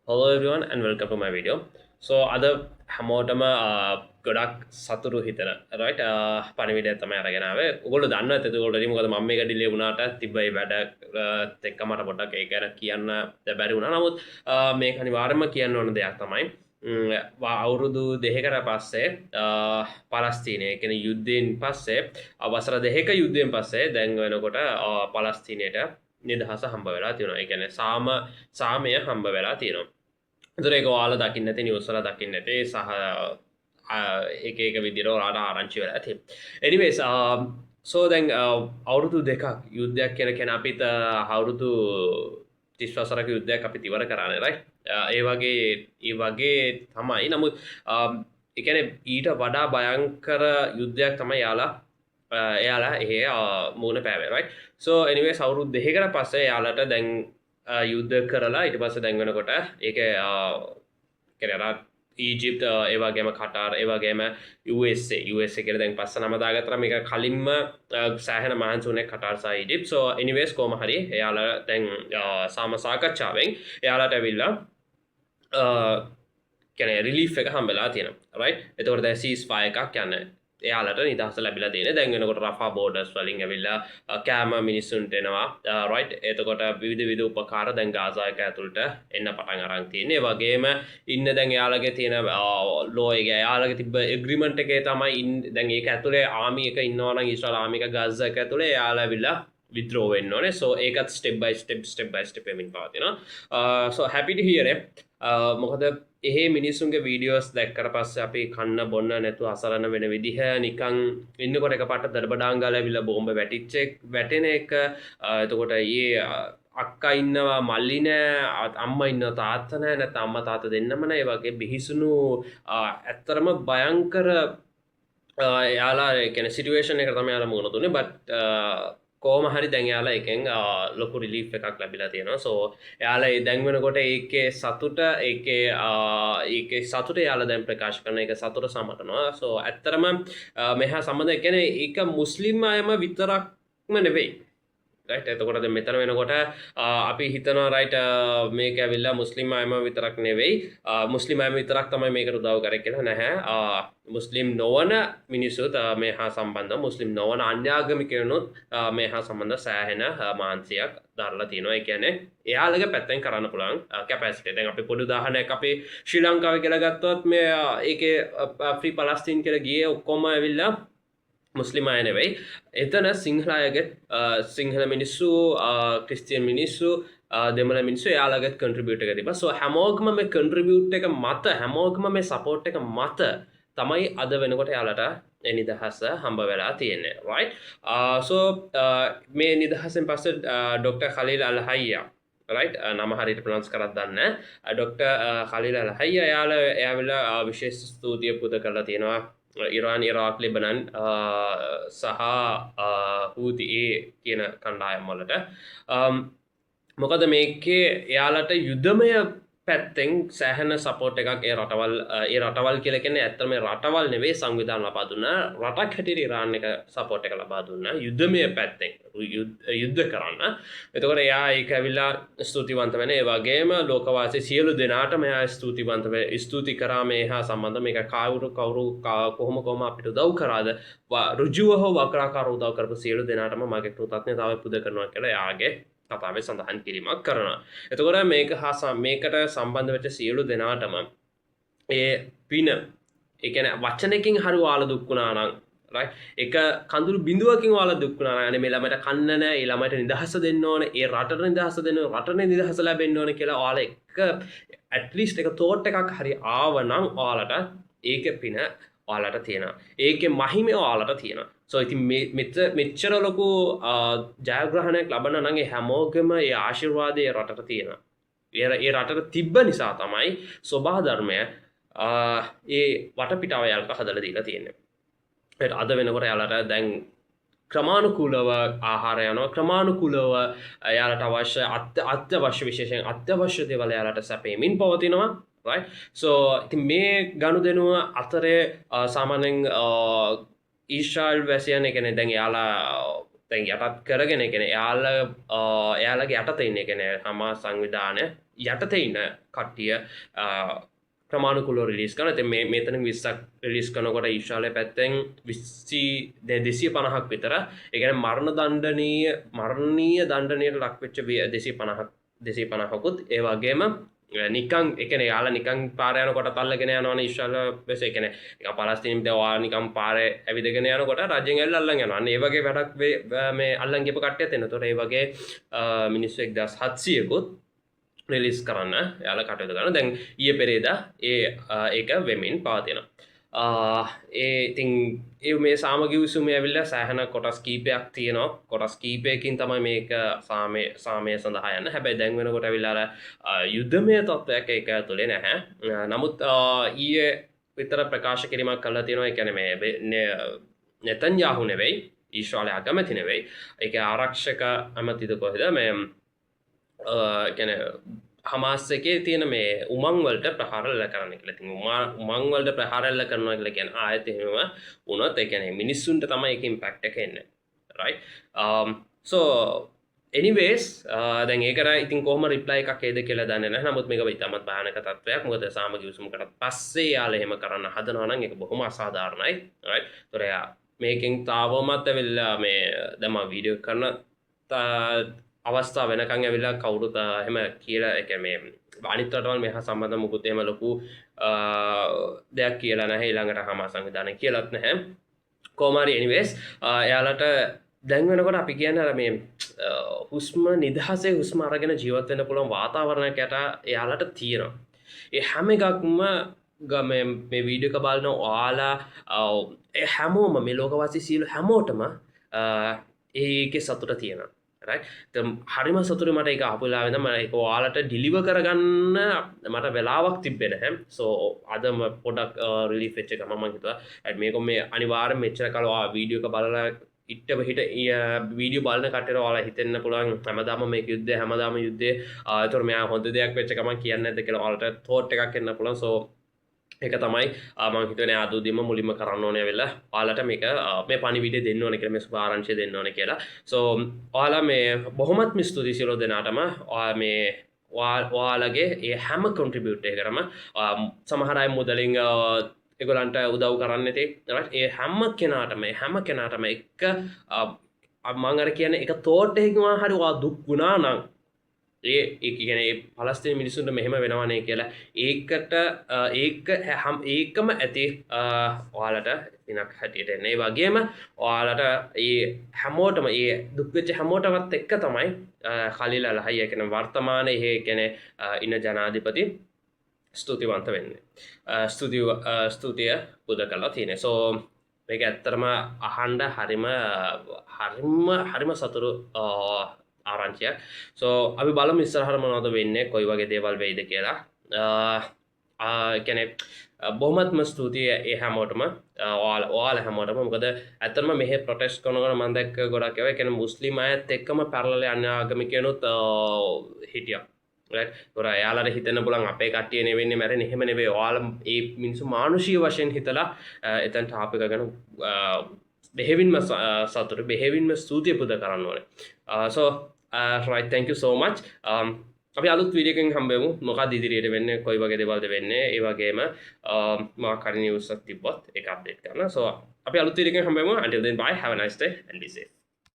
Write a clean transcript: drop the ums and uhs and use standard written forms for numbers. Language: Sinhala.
Hello everyone and welcome to my video. So අද හැමෝටම ගොඩක් සතුරු හිතන right පණිවිඩය තමයි අරගෙන ආවේ. ඔයගොල්ලෝ දන්නවා ඇත්තට ඔයගොල්ලෝ මොකද මම මේක ඩිලේ වුණාට තිබ්බයි වැඩ එක්ක මට පොඩ්ඩක් ඒක ගැන කියන්න බැරි වුණා. නමුත් මේක අනිවාර්යයෙන්ම කියන්න ඕන දෙයක් තමයි. අවුරුදු දෙකකට පස්සේ පලස්තීනය කියන යුද්ධයෙන් පස්සේ වසර දෙකක යුද්ධයෙන් පස්සේ දැන් වෙනකොට පලස්තීනයට නිදහස හම්බ වෙලා තියෙනවා. ඒ කියන්නේ සාමය හම්බ වෙලා තියෙනවා. ඒතර ඒක ඔයාලා දකින්න නැති නිවුස් වල දකින්න නැති සහ එක විදිහට ඔයාලට ආරංචි වෙලා තියෙනවා. anyways so දැන් අවුරුදු දෙකක් යුද්ධයක් කියලා කියන අපිට අවුරුදු 30 වසරක යුද්ධයක් අපි ඉවර කරානේ right ඒ වගේ තමයි. නමුත් ඒ කියන්නේ ඊට වඩා භයංකර යුද්ධයක් තමයි එයාලා එහෙ මූණ පෑවේ right so anyways අවුරුදු දෙකකට පස්සේ එයාලට දැන් යුද්ධ කරලා ඊට පස්සේ දැන් වෙනකොට ඒක කියන්නේ ඊජිප්ත් ඒ වගේම කටාර් ඒ වගේම USA කියලා දැන් පස්ස නම දාගත්තා මේක කලින්ම සෑහෙන මහන්සි වුණේ කටාර් සහ ඊජිප්ත් so anyways කොහොම හරි එයාලා දැන් සාකච්ඡාවෙන් එයාලට ඇවිල්ලා කියන්නේ රිලීෆ් එක හම්බෙලා තියෙනවා right එතකොට දැන් සීස්ෆයර් එකක් යන්නේ එයාලට නිදහස ලැබිලා තියෙන දැන් වෙනකොට රෆා බෝඩර්ස් වලින් ඇවිල්ලා කෑම මිනිස්සුන්ට එනවා රයිට් එතකොට විවිධ උපකාර දැන් ගාසා එක ඇතුළට එන්න පටන් අරන් තියෙනවා ඒ වගේම ඉන්න දැන් එයාලගේ තියෙන ලෝ එක එයාලගේ තිබ්බ එග්‍රීමන්ට් එකේ තමයි දැන් ඒක ඇතුලේ ආමි එක ඉන්නවා නම් ඊශ්‍රායල් ආමි එක ගාසා එක ඇතුලේ එයාලා ඇවිල්ලා withdraw වෙන්න ඕනේ so ඒකත් step by step එමින් පවතිනවා so happy to hear it මොකද එහෙ මිනිස්සුන්ගේ වීඩියෝස් දැක්කට පස්සේ අපි කන්න බොන්න නැතුව අසරණ වෙන විදිහ නිකන් ඉන්නකොට එකපාරට දඩබඩාන් ගාලා ඇවිල්ලා බෝම්බ වැටෙන එක එතකොට ඊයේ අක්කා ඉන්නවා මල්ලි නෑ අම්මා ඉන්නවා තාත්තා නෑ නැත්නම් අම්මා තාත්තා දෙන්නම නෑ ඒ වගේ බිහිසුණු ඇත්තරම භයංකර යාලා කියන්නේ සිටුේෂන් එක තමයි යාලා මුණ දුන්නේ බට් කොහොම හරි දැන් යාලා එකෙන් ලොකු රිලීෆ් එකක් ලැබිලා තියෙනවා සෝ එයාලා දැන් වෙනකොට ඒකේ සතුට යාලා දැන් ප්‍රකාශ කරන එක සතුට සමටනවා සෝ ඇත්තරම මෙහා සම්බන්ධ කියන්නේ ඒක මුස්ලිම් අයම විතරක්ම නෙවෙයි right එතකොට දැන් මෙතන වෙනකොට අපි හිතනවා right මේක ඇවිල්ලා මුස්ලිම් අයම විතරක් නෙවෙයි මුස්ලිම් අයම විතරක් තමයි මේකට උදව් කරේ කියලා නැහැ මුස්ලිම් නොවන මිනිස්සුත් මේහා සම්බන්ධ මුස්ලිම් නොවන අන්‍යාගමිකයනුත් මේහා සම්බන්ධ සෑහෙන මානසිකයක් දරලා තියෙනවා ඒ කියන්නේ එයාලගේ පැත්තෙන් කරන්න පුළුවන් කැපැසිටි දැන් අපි පොඩි උදාහරණයක් අපි ශ්‍රී ලංකාවේ කියලා ගත්තොත් මේ ඒකේ ෆ්‍රී පලස්තීන් කියලා ගියේ ඔක්කොම ඇවිල්ලා මුස්ලිම් අය නෙවෙයි එතන සිංහල අයගේ සිංහල මිනිස්සු ක්‍රිස්තියන් මිනිස්සු දෙමළ මිනිස්සු එයාලගේ කන්ට්‍රිබියුට් එක තිබ්බා සෝ හැමෝගම මේ කන්ට්‍රිබියුට් එක මත හැමෝගම මේ සපෝට් එක මත තමයි අද වෙනකොට එයාලට ඒ නිදහස හම්බ වෙලා තියෙන්නේ right so මේ නිදහසෙන් පස්සේ ඩොක්ටර් ඛලීල් අල් හයියා right නම හරියට ප්‍රොනවුන්ස් කරත් දන්නේ ඩොක්ටර් ඛලීල් අල් හයියා එයාලා විශේෂ ස්තුතිය පුද කරලා තියෙනවා ඉරාන් ඉරාක් ලිබනන් සහ හූති කියන කණ්ඩායම් වලට මොකද මේකේ එයාලට යුද්ධමය පැත්තෙන් සෑහෙන සපෝට් එකක් ඒ රටවල් කියලා කියන්නේ ඇත්තටම රටවල් නෙවෙයි සංවිධාන ලබා දුන්නා රටක් හැටියට ඉරාන් එක සපෝට් එක ලබා දුන්නා යුද්ධමය පැත්තෙන් යුද්ධ කරන්න. එතකොට එයා ඒක ඇවිල්ලා ස්තුතිවන්ත වෙන ඒ වගේම ලෝකවාසී සියලු දෙනාටම එයා ස්තුති කරා මේහා සම්බන්ධ මේක කවුරු කොහොම අපිට උදව් කරාද ඍජුව හෝ වක්‍රාකාරව උදව් කරපු සියලු දෙනාටම මගේ කෘතඥතාවය පුද කරනවා කියලා එයාගේ කතාවේ සඳහන් කිරීමක් කරනවා. එතකොට මේකට සම්බන්ධ වෙච්ච සියලු දෙනාටම ඒ පින ඒ කියන්නේ වචනකින් හරි ඔයාලා දුක් වුණා නම් right එක කඳුළු බිඳුවකින් ඔයාලා දුක් වුණා නම් අනේ මේ ළමයට කන්න නැහැ ඒ ළමයට නිදහස දෙන්න ඕනේ ඒ රටට නිදහස දෙන්න ඕනේ රටේ නිදහස ලැබෙන්න ඕනේ කියලා ඔයාලා එක at least එක thought එකක් හරි ආවනම් ඔයාලට ඒකේ පින ඔයාලට තියෙනවා. ඒකේ මහිමය ඔයාලට තියෙනවා. so ඉතින් මෙච්චර ලොකු ජයග්‍රහණයක් ලබන නම් ඒ හැමෝගෙම ඒ ආශිර්වාදය රටට තියෙනවා. ඒ රටට තිබ්බ නිසා තමයි සෝභා ධර්මය ඒ වටපිටාව යාලට හදලා දීලා තියෙන්නේ. ඒත් අද වෙනකොට යාලට දැන් ක්‍රමානුකූලව ආහාර යනවා ක්‍රමානුකූලව යාලට අවශ්‍ය අත්‍යවශ්‍ය විශේෂයෙන් අත්‍යවශ්‍ය දේවල් යාලට සැපෙමින් පවතිනවා right so ඉතින් මේ ගනුදෙනුව අතරේ සාමාන්‍යයෙන් ඊශ්‍රායල් වැසියන් කියන්නේ දැන් යාලා දැන් යටත් කරගෙන කියන්නේ එයාලගේ යටතේ ඉන්නේ කියන්නේ හමාස් සංවිධානය යටතේ ඉන්න කට්ටිය ප්‍රමාණිකුලව රිලීස් කරනවා. ඉතින් මෙතන 20ක් රිලීස් කරනකොට ඊශ්‍රායලයේ පැත්තෙන් 250ක් විතර ඒ කියන්නේ මරණීය දණ්ඩනීයට ලක් වෙච්ච 250කුත් ඒ වගේම නිකන් ඒ කියන්නේ යාලා නිකන් පාර යනකොට අල්ලගෙන යනවනේ ඊශ්‍රායල වෙස ඒ කියන්නේ නිකන් පලස්තීන දෙවා නිකන් පාරේ ඇවිදගෙන යනකොට රජෙන් ඇවිල්ලා අල්ලන් යනවා. අන්න ඒ වගේ වැඩක් මේ අල්ලන් ගියපු කට්ටියත් එනවා. ඒතකොට ඒ වගේ මිනිස්සු 1700කුත් රිලිස් කරන්න යාලා කටයුතු කරනවා. දැන් ඊයේ පෙරේදා ඒක වෙමින් පවතිනවා. ඉතින් මේ සාමගිවිසුමේ ඇවිල්ලා සෑහෙන කොටස් කීපයක් තියෙනවා. කොටස් කීපයකින් තමයි මේක සාමය සඳහා යන්න. හැබැයි දැන් වෙනකොට ඇවිල්ලා යුද්ධමය තත්ත්වයක් ඒක ඇතුලේ නැහැ. නමුත් ඊයේ විතර ප්‍රකාශ කිරීමක් කළා තියෙනවා. ඒ කියන්නේ මේ නෙතන්යාහු නෙවෙයි, ඊශ්‍රායල අගමැති නෙවෙයි. ඒක ආරක්ෂක අමාත්‍යද කොහෙද මේ කියන්නේ හමාස් එකේ තියෙන මේ උමං වලට ප්‍රහාර කරන්න කියලා. ඉතින් උමං වලට ප්‍රහාර කරනවා කියලා කියන්නේ ආයෙත් එහෙම වුණොත් ඒ කියන්නේ මිනිස්සුන්ට තමයි ඒක ඉම්පැක්ට් එක එන්නේ. right so anyways දැන් ඒකට ඉතින් කොහොම රිප්ලයි එකක් එයිද කියලා දන්නේ නැහැ. නමුත් මේක ඉතාමත් භයානක තත්ත්වයක්. මොකද සාමගිවිසුමකට පස්සේ යාලා එහෙම කරන්න හදනවා නම් ඒක බොහොම අසාධාරණයි. right ඒතොර මේකෙන් තාවමත් ඇවිල්ලා මේ දැන් මම වීඩියෝ කරන අවස්ථාව වෙනකන් ඇවිල්ලා කවුරුත් එහෙම කියලා ඒ කියන්නේ අනිත් රටවල් මෙහා සම්බන්ධ මුකුත් එහෙම ලොකු දෙයක් කියලා නැහැ. ඊළඟට හමාස් සංවිධානය කියලාත් නැහැ. කොහොම හරි anyways එයාලට දැන් වෙනකොට අපි කියන්නේ අර මේ හුස්ම නිදහසේ හුස්ම අරගෙන ජීවත් වෙන්න පුළුවන් වාතාවරණයක් යට එයාලට තියෙනවා. ඒ හැම එකක්ම මේ වීඩියෝ එක බලන ඔයාලා හැමෝම මේ ලෝකවාසී සියලු හැමෝටම ඒකේ සතුට තියෙනවා. හරිම සතුරු මට එක අපලාවෙන ම එක ඔයාලට ඩිලිව කරගන්න මට වෙලාවක් තිබෙන හැම් සෝ අදම පොඩක් රිලි ෆෙච්ච කමම හිතුව ඇත් මේක මේ අනිවාර මෙච්චර කලවා වීඩියෝක බලලා ඉට්ට හිට වීඩිය බලන කට වාලා හිතන්න පුළුවන් හැමදාම මේ යුද්ධ හැමදාම යුද්ධේ තුර මෙයා හොඳ දෙයක් වෙච්චකම කියන්න ඇද කියලා ඔලට තෝට් එකක් එන්න පුළන් සෝ එක තමයි මංහිතන අදුදීම මුලින්ම කරන්න ඕනය වෙලා ඔයාලට මේක මේ පනිවිඩ දෙන්න ඕන කියලා මේ සුභාරංශය දෙන්න ඕන කියලා සෝ ඔයාලා මේ බොහොමත් ස්තුති සියලු දෙනාටම මේ ඔයාලගේ ඒ හැම කොන්ට්‍රිබියුට් එකකටම සමහර අය මුදලින් ඒගොල්ලන්ට උදව් කරන්න ඇති ඒ හැම කෙනාටම එක මං අර කියන්නේ එක තෝට් එකකින් හරි ඔයා දුක් වුණා නම් ඒගැන පලස්තින මිනිසුන්ට මෙහෙම වෙනවනේ කියලා ඒකම ඇති ඔයාලට පිනක් හැටියට එන්නේ වගේම ඔයාලට ඒ හැමෝටම ඒ දුක්වෙච්ච හැමෝටවත් එක්ක තමයි කලිලා ලහයි එකන වර්තමාන ඒ ගැන ඉන්න ජනාධිපති ස්තුතිවන්ත වෙන්නේ ස්තුතිය පුද කල්ලා තියෙන සෝ මේක ඇත්තරම අහන්ඩ හරිම සතුරු ආරංචියක් සෝ අපි බලමු ඉස්සරහට මොනවද වෙන්නේ කොයි වගේ දේවල් වෙයිද කියලා කියන්නේ බොහොමත්ම ස්තුතියි ඒ හැමෝටම ඔයාලා හැමෝටම මොකද ඇත්තටම මෙහෙ ප්‍රොටෙස්ට් කරනකොට මම දැක්ක ගොඩක් ඒවා කියන්නේ මුස්ලිම් අයත් එක්කම පැරලල් අන්‍ය ආගමිකයනුත් හිටියා right ඒතොර එයාලට හිතෙන්න පුළුවන් අපේ කට්ටිය නෙවෙන්නේ මැරෙන්නේ එහෙම නෙවෙයි ඔයාලා මේ මිනිස්සු මානුෂීය වශයෙන් හිතලා එතනට ආපික ගැන බෙහෙවින්ම සතුට බෙහෙවින්ම ස්තුතිය පුද කරන්න ඕනේ so right thank you so much අපි අලුත් වීඩියෝ එකකින් හම්බෙමු මොකක්ද ඉදිරියට වෙන්නේ කොයි වගේ දේවල්ද වෙන්නේ ඒ වගේම මොකක් හරි නිවුස් එකක් තිබ්බොත් ඒක අප්ඩේට් කරන්න so අපි අලුත් වීඩියෝ එකකින් හම්බෙමු until then bye have a nice day and be safe